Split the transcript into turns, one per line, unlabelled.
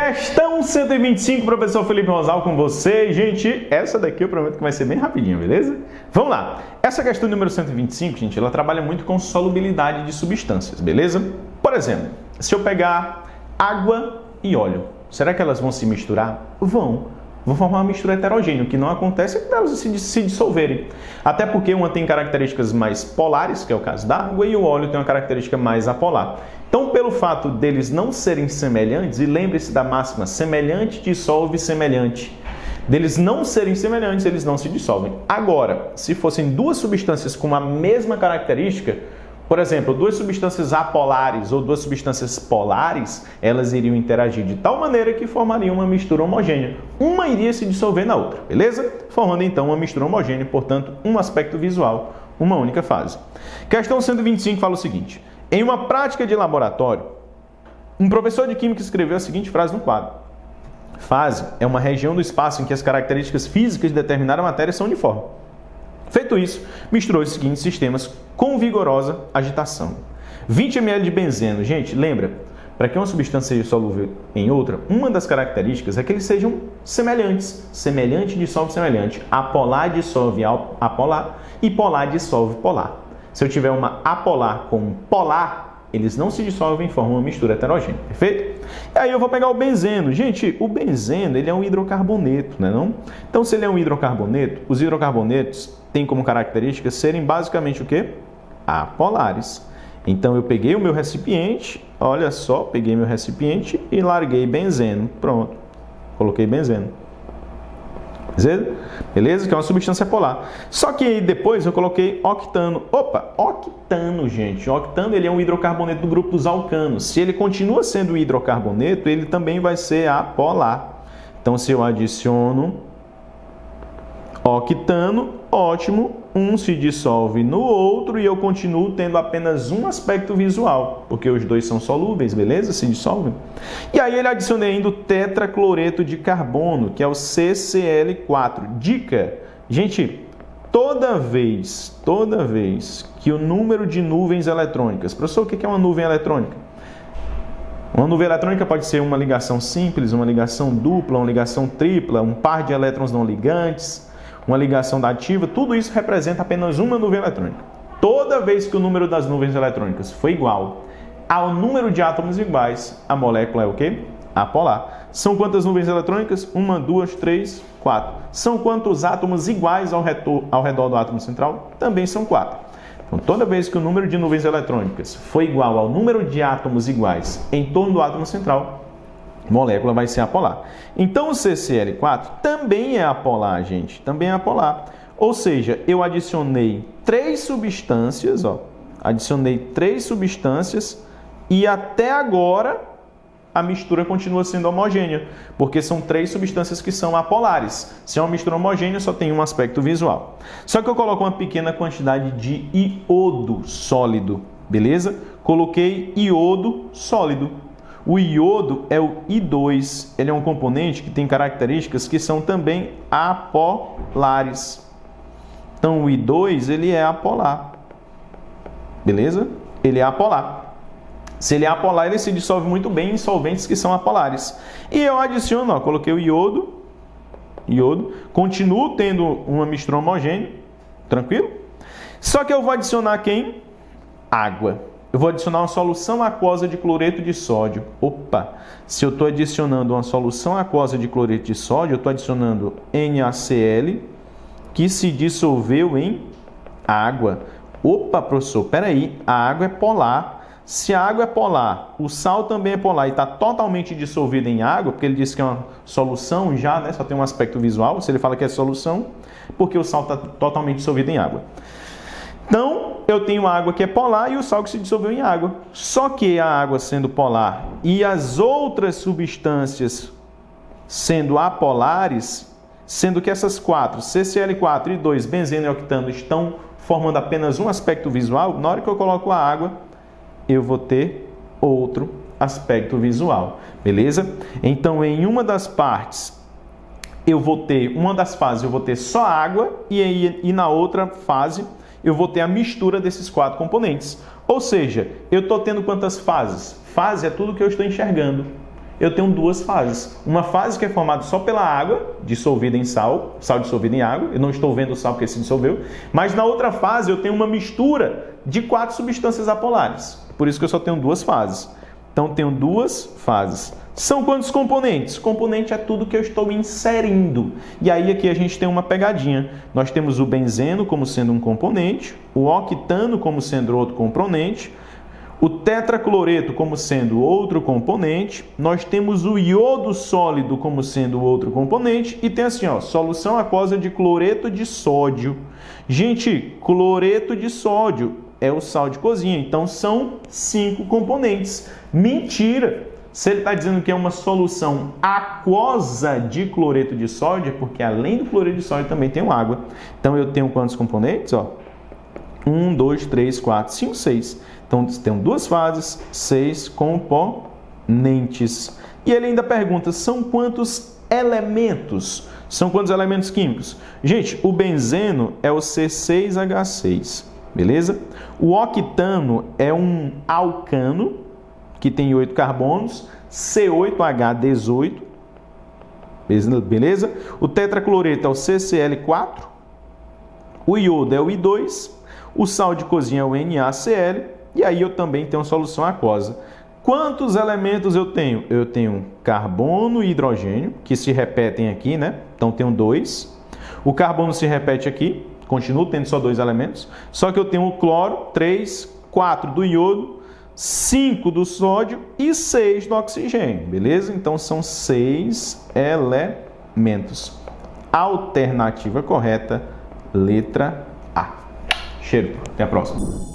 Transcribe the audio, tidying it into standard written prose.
Questão 125, professor Felipe Rosal com você. Gente, essa daqui eu prometo que vai ser bem rapidinho, beleza? Vamos lá. Essa questão número 125, gente, ela trabalha muito com solubilidade de substâncias, beleza? Por exemplo, se eu pegar água e óleo, será que elas vão se misturar? Vão formar uma mistura heterogênea. O que não acontece é que elas se dissolverem. Até porque uma tem características mais polares, que é o caso da água, e o óleo tem uma característica mais apolar. Então, pelo fato deles não serem semelhantes, e lembre-se da máxima, semelhante dissolve semelhante. Deles não serem semelhantes, eles não se dissolvem. Agora, se fossem duas substâncias com a mesma característica, por exemplo, duas substâncias apolares ou duas substâncias polares, elas iriam interagir de tal maneira que formariam uma mistura homogênea. Uma iria se dissolver na outra, beleza? Formando então uma mistura homogênea, portanto, um aspecto visual, uma única fase. Questão 125 fala o seguinte: em uma prática de laboratório, um professor de química escreveu a seguinte frase no quadro: fase é uma região do espaço em que as características físicas de determinada matéria são uniformes. Feito isso, misturou os seguintes sistemas com vigorosa agitação. 20 ml de benzeno. Gente, lembra, para que uma substância seja solúvel em outra, uma das características é que eles sejam semelhantes. Semelhante dissolve semelhante. Apolar dissolve apolar e polar dissolve polar. Se eu tiver uma apolar com um polar, eles não se dissolvem e formam uma mistura heterogênea, perfeito? E aí eu vou pegar o benzeno. Gente, o benzeno, ele é um hidrocarboneto, né não? Então, se ele é um hidrocarboneto, os hidrocarbonetos têm como característica serem basicamente o quê? Apolares. Então, eu peguei o meu recipiente, olha só, peguei meu recipiente e larguei benzeno. Pronto, coloquei benzeno. Beleza? Que é uma substância polar. Só que aí depois eu coloquei octano. Opa, octano, gente. O octano, ele é um hidrocarboneto do grupo dos alcanos. Se ele continua sendo hidrocarboneto, ele também vai ser apolar. Então, se eu adiciono octano, ótimo, um se dissolve no outro e eu continuo tendo apenas um aspecto visual, porque os dois são solúveis, beleza? Se dissolvem. E aí ele adiciona ainda o tetracloreto de carbono, que é o CCl4. Dica, gente, toda vez que o número de nuvens eletrônicas... Professor, o que é uma nuvem eletrônica? Uma nuvem eletrônica pode ser uma ligação simples, uma ligação dupla, uma ligação tripla, um par de elétrons não ligantes, uma ligação dativa, tudo isso representa apenas uma nuvem eletrônica. Toda vez que o número das nuvens eletrônicas for igual ao número de átomos iguais, a molécula é o quê? Apolar. São quantas nuvens eletrônicas? 1, 2, 3, 4. São quantos átomos iguais ao redor do átomo central? Também são 4. Então, toda vez que o número de nuvens eletrônicas for igual ao número de átomos iguais em torno do átomo central, a molécula vai ser apolar. Então, o CCl4 também é apolar, gente. Também é apolar. Ou seja, eu adicionei 3 substâncias, adicionei 3 substâncias e até agora a mistura continua sendo homogênea, porque são 3 substâncias que são apolares. Se é uma mistura homogênea, só tem um aspecto visual. Só que eu coloco uma pequena quantidade de iodo sólido, beleza? Coloquei iodo sólido. O iodo é o I2, ele é um componente que tem características que são também apolares. Então, o I2, ele é apolar. Beleza? Ele é apolar. Se ele é apolar, ele se dissolve muito bem em solventes que são apolares. E eu adiciono, coloquei o iodo, continuo tendo uma mistura homogênea, tranquilo? Só que eu vou adicionar quem? Água. Eu vou adicionar uma solução aquosa de cloreto de sódio. Opa! Se eu estou adicionando uma solução aquosa de cloreto de sódio, eu estou adicionando NaCl, que se dissolveu em água. Opa, professor, peraí, a água é polar. Se a água é polar, o sal também é polar e está totalmente dissolvido em água, porque ele disse que é uma solução já, né? Só tem um aspecto visual, se ele fala que é solução, porque o sal está totalmente dissolvido em água. Então, eu tenho a água que é polar e o sal que se dissolveu em água. Só que a água sendo polar e as outras substâncias sendo apolares, sendo que essas 4, CCl4 e 2, benzeno e octano, estão formando apenas um aspecto visual, na hora que eu coloco a água, eu vou ter outro aspecto visual, beleza? Então, em uma das partes, uma das fases eu vou ter só água e na outra fase eu vou ter a mistura desses 4 componentes. Ou seja, eu estou tendo quantas fases? Fase é tudo que eu estou enxergando. eu tenho duas fases. Uma fase que é formada só pela água, dissolvida em sal dissolvido em água, eu não estou vendo o sal porque se dissolveu, mas na outra fase eu tenho uma mistura de 4 substâncias apolares. Por isso que eu só tenho duas fases. Então, tenho duas fases. São quantos componentes? Componente é tudo que eu estou inserindo. E aí, aqui a gente tem uma pegadinha. Nós temos o benzeno como sendo um componente, o octano como sendo outro componente, o tetracloreto como sendo outro componente, nós temos o iodo sólido como sendo outro componente e tem assim, ó, solução aquosa de cloreto de sódio. Gente, cloreto de sódio é o sal de cozinha, então são 5 componentes. Mentira! Se ele está dizendo que é uma solução aquosa de cloreto de sódio, é porque além do cloreto de sódio também tem água. Então eu tenho quantos componentes? Ó, 1, 2, 3, 4, 5, 6. Então tenho duas fases, 6 componentes. E ele ainda pergunta, são quantos elementos? São quantos elementos químicos? Gente, o benzeno é o C6H6. Beleza? O octano é um alcano que tem 8 carbonos, C8H18. Beleza? O tetracloreto é o CCl4. O iodo é o I2. O sal de cozinha é o NaCl. E aí eu também tenho solução aquosa. Quantos elementos eu tenho? Eu tenho carbono e hidrogênio, que se repetem aqui, né? Então tenho 2. O carbono se repete aqui. Continuo tendo só 2 elementos, só que eu tenho o cloro, 3, 4 do iodo, 5 do sódio e 6 do oxigênio, beleza? Então são 6 elementos. Alternativa correta, letra A. Cheiro, até a próxima.